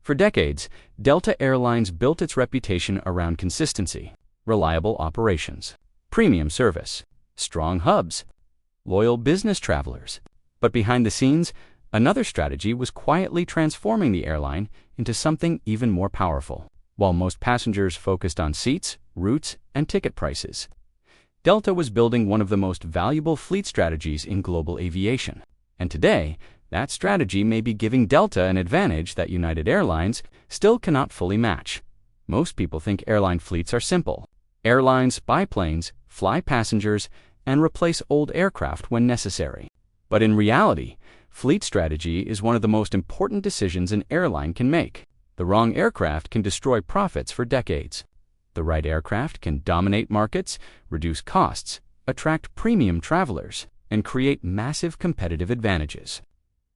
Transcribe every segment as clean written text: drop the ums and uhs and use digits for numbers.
For decades, Delta Air Lines built its reputation around consistency, reliable operations, premium service, strong hubs, loyal business travelers. But behind the scenes, another strategy was quietly transforming the airline into something even more powerful. While most passengers focused on seats, routes, and ticket prices, Delta was building one of the most valuable fleet strategies in global aviation. And today, that strategy may be giving Delta an advantage that United Airlines still cannot fully match. Most people think airline fleets are simple. Airlines buy planes, fly passengers, and replace old aircraft when necessary. But in reality, fleet strategy is one of the most important decisions an airline can make. The wrong aircraft can destroy profits for decades. The right aircraft can dominate markets, reduce costs, attract premium travelers, and create massive competitive advantages.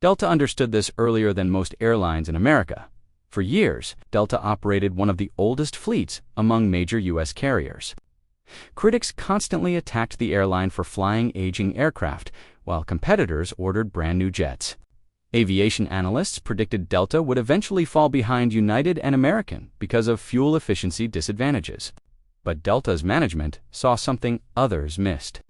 Delta understood this earlier than most airlines in America. For years, Delta operated one of the oldest fleets among major U.S. carriers. Critics constantly attacked the airline for flying aging aircraft, while competitors ordered brand new jets. Aviation analysts predicted Delta would eventually fall behind United and American because of fuel efficiency disadvantages. But Delta's management saw something others missed.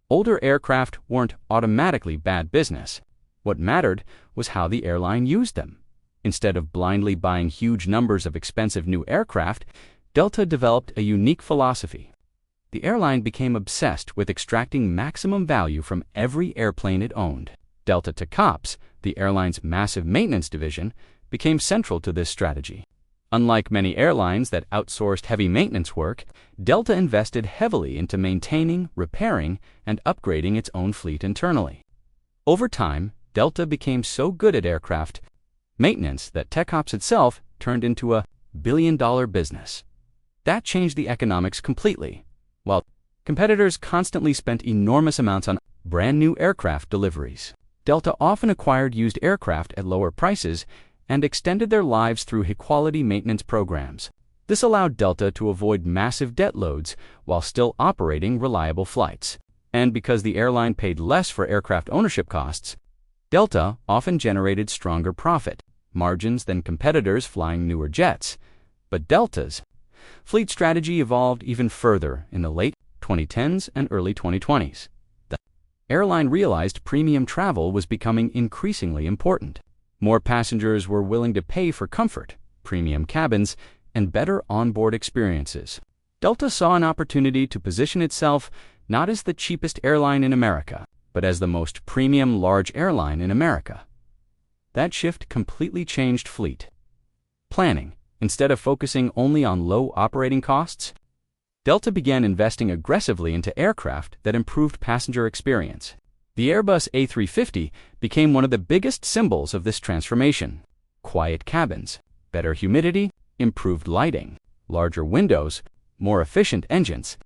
Older aircraft weren't automatically bad business. What mattered was how the airline used them. Instead of blindly buying huge numbers of expensive new aircraft, Delta developed a unique philosophy. The airline became obsessed with extracting maximum value from every airplane it owned. Delta TechOps, the airline's massive maintenance division, became central to this strategy. Unlike many airlines that outsourced heavy maintenance work, Delta invested heavily into maintaining, repairing, and upgrading its own fleet internally. Over time, Delta became so good at aircraft maintenance that TechOps itself turned into a billion-dollar business. That changed the economics completely. While competitors constantly spent enormous amounts on brand new aircraft deliveries, Delta often acquired used aircraft at lower prices and extended their lives through high-quality maintenance programs. This allowed Delta to avoid massive debt loads while still operating reliable flights. And because the airline paid less for aircraft ownership costs, Delta often generated stronger profit margins than competitors flying newer jets. But Delta's fleet strategy evolved even further in the late 2010s and early 2020s. The airline realized premium travel was becoming increasingly important. More passengers were willing to pay for comfort, premium cabins, and better onboard experiences. Delta saw an opportunity to position itself not as the cheapest airline in America, but as the most premium large airline in America. That shift completely changed fleet planning. Instead of focusing only on low operating costs, Delta began investing aggressively into aircraft that improved passenger experience. The Airbus A350 became one of the biggest symbols of this transformation. Quiet cabins, better humidity, improved lighting, larger windows, more efficient engines,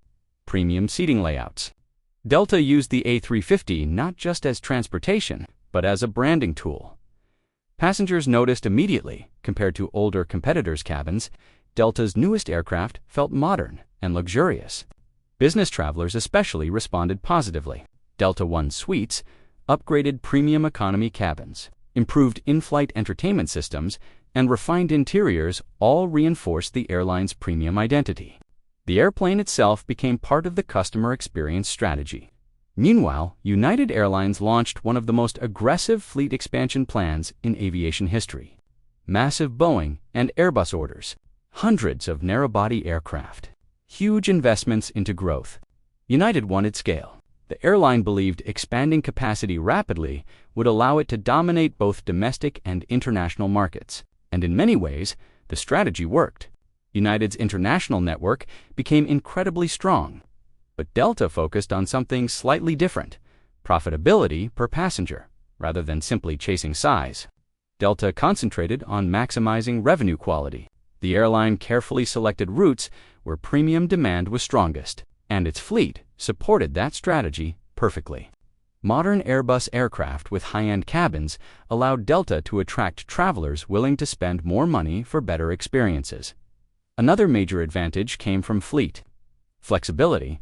premium seating layouts. Delta used the A350 not just as transportation, but as a branding tool. Passengers noticed immediately, compared to older competitors' cabins, Delta's newest aircraft felt modern and luxurious. Business travelers especially responded positively. Delta One suites, upgraded premium economy cabins, improved in-flight entertainment systems, and refined interiors all reinforced the airline's premium identity. The airplane itself became part of the customer experience strategy. Meanwhile, United Airlines launched one of the most aggressive fleet expansion plans in aviation history. Massive Boeing and Airbus orders, hundreds of narrow-body aircraft, huge investments into growth. United wanted scale. The airline believed expanding capacity rapidly would allow it to dominate both domestic and international markets. And in many ways, the strategy worked. United's international network became incredibly strong. But Delta focused on something slightly different: profitability per passenger, rather than simply chasing size. Delta concentrated on maximizing revenue quality. The airline carefully selected routes where premium demand was strongest, and its fleet supported that strategy perfectly. Modern Airbus aircraft with high-end cabins allowed Delta to attract travelers willing to spend more money for better experiences. Another major advantage came from fleet flexibility.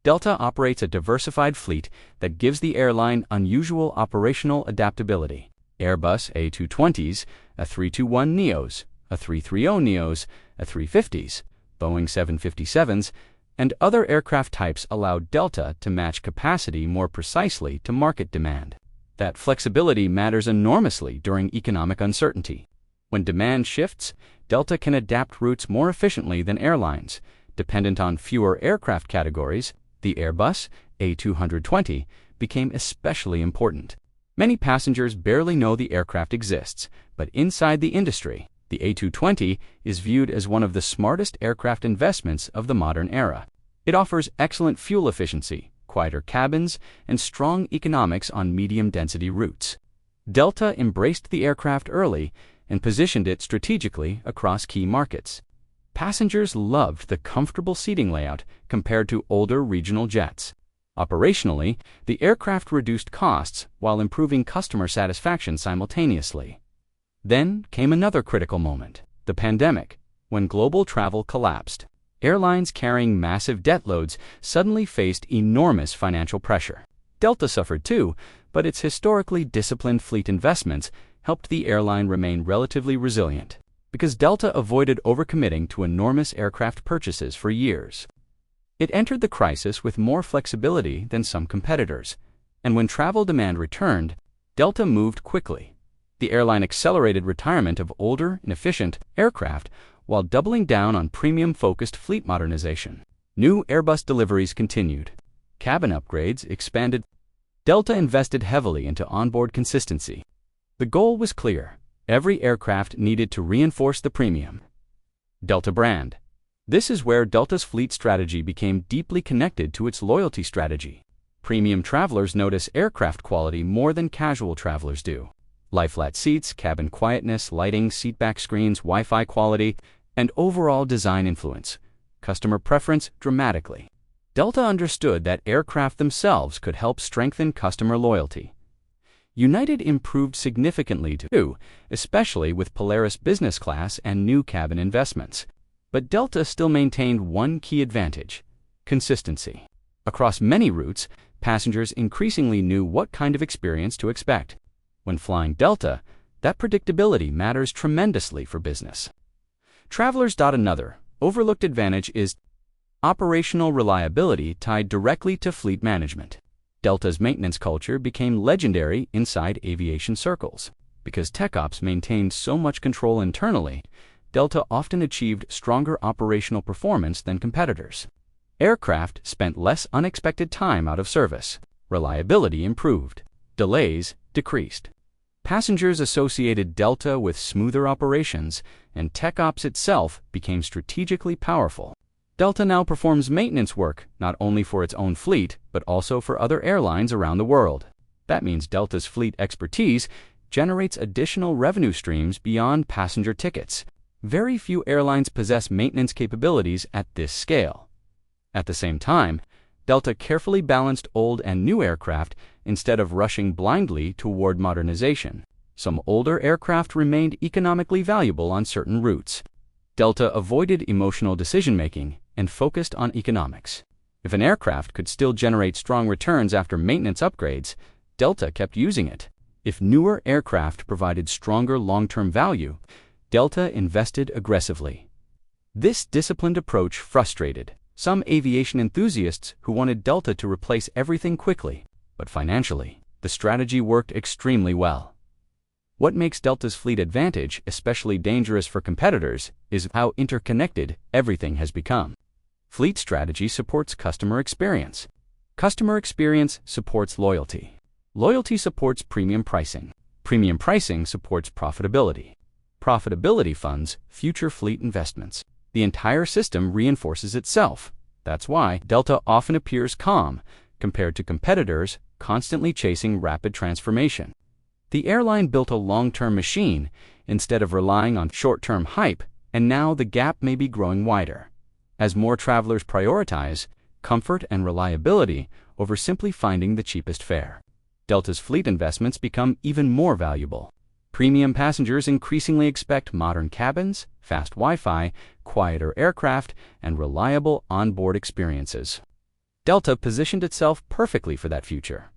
Delta operates a diversified fleet that gives the airline unusual operational adaptability. Airbus A220s, A321neos, A330neos, A350s, Boeing 757s, and other aircraft types allowed Delta to match capacity more precisely to market demand. That flexibility matters enormously during economic uncertainty. When demand shifts, Delta can adapt routes more efficiently than airlines. Dependent on fewer aircraft categories, the Airbus A220 became especially important. Many passengers barely know the aircraft exists, but inside the industry, the A220 is viewed as one of the smartest aircraft investments of the modern era. It offers excellent fuel efficiency, quieter cabins, and strong economics on medium-density routes. Delta embraced the aircraft early and positioned it strategically across key markets. Passengers loved the comfortable seating layout compared to older regional jets. Operationally, the aircraft reduced costs while improving customer satisfaction simultaneously. Then came another critical moment, the pandemic, when global travel collapsed. Airlines carrying massive debt loads suddenly faced enormous financial pressure. Delta suffered too, but its historically disciplined fleet investments helped the airline remain relatively resilient, because Delta avoided overcommitting to enormous aircraft purchases for years. It entered the crisis with more flexibility than some competitors, and when travel demand returned, Delta moved quickly. The airline accelerated retirement of older, inefficient aircraft while doubling down on premium-focused fleet modernization. New Airbus deliveries continued. Cabin upgrades expanded. Delta invested heavily into onboard consistency. The goal was clear. Every aircraft needed to reinforce the premium Delta brand. This is where Delta's fleet strategy became deeply connected to its loyalty strategy. Premium travelers notice aircraft quality more than casual travelers do. Lie-flat seats, cabin quietness, lighting, seatback screens, Wi-Fi quality, and overall design influence customer preference dramatically. Delta understood that aircraft themselves could help strengthen customer loyalty. United improved significantly too, especially with Polaris Business Class and new cabin investments. But Delta still maintained one key advantage: consistency. Across many routes, passengers increasingly knew what kind of experience to expect. When flying Delta, that predictability matters tremendously for business travelers. Another overlooked advantage is operational reliability tied directly to fleet management. Delta's maintenance culture became legendary inside aviation circles. Because TechOps maintained so much control internally, Delta often achieved stronger operational performance than competitors. Aircraft spent less unexpected time out of service. Reliability improved. Delays decreased. Passengers associated Delta with smoother operations, and TechOps itself became strategically powerful. Delta now performs maintenance work not only for its own fleet, but also for other airlines around the world. That means Delta's fleet expertise generates additional revenue streams beyond passenger tickets. Very few airlines possess maintenance capabilities at this scale. At the same time, Delta carefully balanced old and new aircraft instead of rushing blindly toward modernization. Some older aircraft remained economically valuable on certain routes. Delta avoided emotional decision-making and focused on economics. If an aircraft could still generate strong returns after maintenance upgrades, Delta kept using it. If newer aircraft provided stronger long-term value, Delta invested aggressively. This disciplined approach frustrated some aviation enthusiasts who wanted Delta to replace everything quickly, but financially, the strategy worked extremely well. What makes Delta's fleet advantage especially dangerous for competitors is how interconnected everything has become. Fleet strategy supports customer experience. Customer experience supports loyalty. Loyalty supports premium pricing. Premium pricing supports profitability. Profitability funds future fleet investments. The entire system reinforces itself. That's why Delta often appears calm compared to competitors constantly chasing rapid transformation. The airline built a long-term machine instead of relying on short-term hype, and now the gap may be growing wider. As more travelers prioritize comfort and reliability over simply finding the cheapest fare, Delta's fleet investments become even more valuable. Premium passengers increasingly expect modern cabins, fast Wi-Fi, quieter aircraft, and reliable onboard experiences. Delta positioned itself perfectly for that future.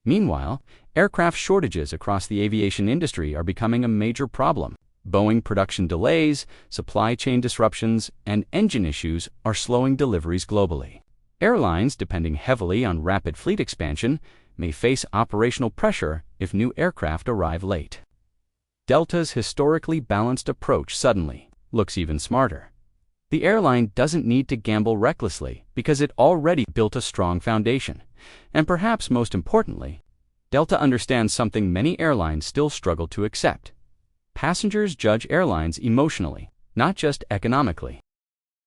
Meanwhile, aircraft shortages across the aviation industry are becoming a major problem. Boeing production delays, supply chain disruptions, and engine issues are slowing deliveries globally. Airlines depending heavily on rapid fleet expansion may face operational pressure if new aircraft arrive late. Delta's historically balanced approach suddenly looks even smarter. The airline doesn't need to gamble recklessly because it already built a strong foundation. And perhaps most importantly, Delta understands something many airlines still struggle to accept. Passengers judge airlines emotionally, not just economically.